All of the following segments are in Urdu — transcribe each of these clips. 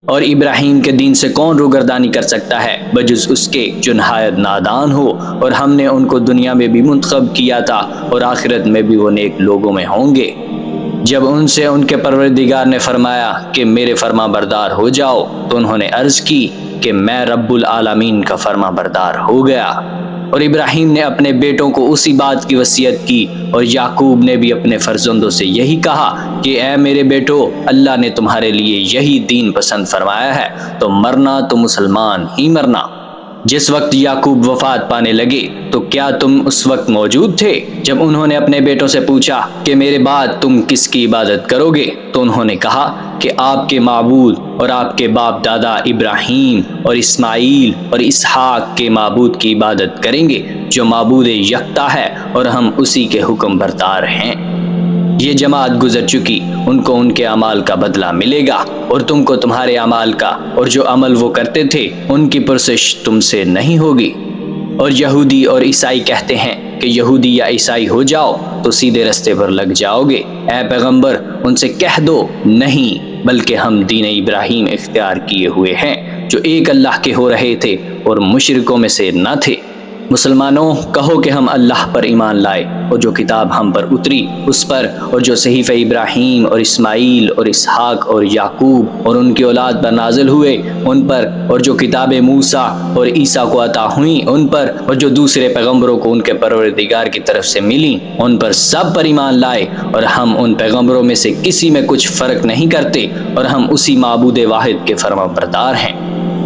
اور ابراہیم کے دین سے کون روگردانی کر سکتا ہے بجز اس کے جو نہایت نادان ہو، اور ہم نے ان کو دنیا میں بھی منتخب کیا تھا اور آخرت میں بھی وہ نیک لوگوں میں ہوں گے۔ جب ان سے ان کے پروردگار نے فرمایا کہ میرے فرما بردار ہو جاؤ، تو انہوں نے عرض کی کہ میں رب العالمین کا فرما بردار ہو گیا۔ اور ابراہیم نے اپنے بیٹوں کو اسی بات کی وصیت کی، اور یعقوب نے بھی اپنے فرزندوں سے یہی کہا کہ اے میرے بیٹو، اللہ نے تمہارے لیے یہی دین پسند فرمایا ہے، تو مرنا تو مسلمان ہی مرنا۔ جس وقت یعقوب وفات پانے لگے تو کیا تم اس وقت موجود تھے جب انہوں نے اپنے بیٹوں سے پوچھا کہ میرے بعد تم کس کی عبادت کرو گے؟ تو انہوں نے کہا کہ آپ کے معبود اور آپ کے باپ دادا ابراہیم اور اسماعیل اور اسحاق کے معبود کی عبادت کریں گے، جو معبود یکتا ہے، اور ہم اسی کے حکم بردار ہیں۔ یہ جماعت گزر چکی، ان کو ان کے اعمال کا بدلہ ملے گا، اور تم کو تمہارے اعمال کا، اور جو عمل وہ کرتے تھے ان کی پرسش تم سے نہیں ہوگی۔ اور یہودی اور عیسائی کہتے ہیں کہ یہودی یا عیسائی ہو جاؤ تو سیدھے رستے پر لگ جاؤ گے۔ اے پیغمبر، ان سے کہہ دو نہیں، بلکہ ہم دین ابراہیم اختیار کیے ہوئے ہیں، جو ایک اللہ کے ہو رہے تھے اور مشرکوں میں سے نہ تھے۔ مسلمانوں، کہو کہ ہم اللہ پر ایمان لائے، اور جو کتاب ہم پر اتری اس پر، اور جو صحیفہ ابراہیم اور اسماعیل اور اسحاق اور یعقوب اور ان کی اولاد پر نازل ہوئے ان پر، اور جو کتابیں موسیٰ اور عیسیٰ کو عطا ہوئیں ان پر، اور جو دوسرے پیغمبروں کو ان کے پروردگار کی طرف سے ملیں ان پر سب پر ایمان لائے، اور ہم ان پیغمبروں میں سے کسی میں کچھ فرق نہیں کرتے، اور ہم اسی معبود واحد کے فرما بردار ہیں۔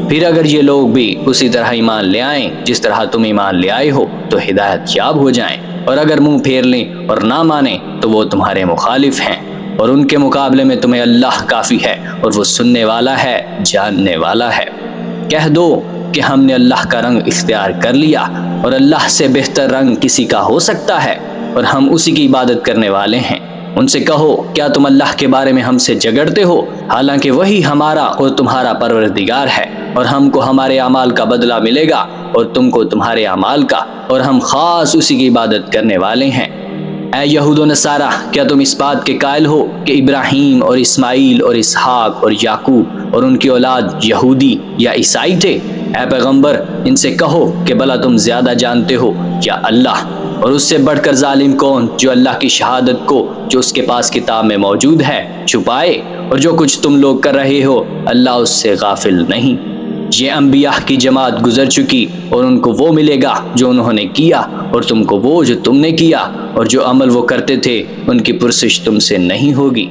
پھر اگر یہ لوگ بھی اسی طرح ایمان لے آئیں جس طرح تم ایمان لے آئے ہو تو ہدایت یاب ہو جائیں، اور اگر منہ پھیر لیں اور نہ مانیں تو وہ تمہارے مخالف ہیں، اور ان کے مقابلے میں تمہیں اللہ کافی ہے، اور وہ سننے والا ہے، جاننے والا ہے۔ کہہ دو کہ ہم نے اللہ کا رنگ اختیار کر لیا، اور اللہ سے بہتر رنگ کسی کا ہو سکتا ہے، اور ہم اسی کی عبادت کرنے والے ہیں۔ ان سے کہو کیا تم اللہ کے بارے میں ہم سے جھگڑتے ہو، حالانکہ وہی ہمارا اور تمہارا پروردگار ہے، اور ہم کو ہمارے اعمال کا بدلہ ملے گا اور تم کو تمہارے اعمال کا، اور ہم خاص اسی کی عبادت کرنے والے ہیں۔ اے یہود و نصارہ، کیا تم اس بات کے قائل ہو کہ ابراہیم اور اسماعیل اور اسحاق اور یعقوب اور ان کی اولاد یہودی یا عیسائی تھے؟ اے پیغمبر، ان سے کہو کہ بھلا تم زیادہ جانتے ہو یا اللہ؟ اور اس سے بڑھ کر ظالم کون جو اللہ کی شہادت کو جو اس کے پاس کتاب میں موجود ہے چھپائے؟ اور جو کچھ تم لوگ کر رہے ہو اللہ اس سے غافل نہیں۔ یہ انبیاء کی جماعت گزر چکی، اور ان کو وہ ملے گا جو انہوں نے کیا، اور تم کو وہ جو تم نے کیا، اور جو عمل وہ کرتے تھے ان کی پرسش تم سے نہیں ہوگی۔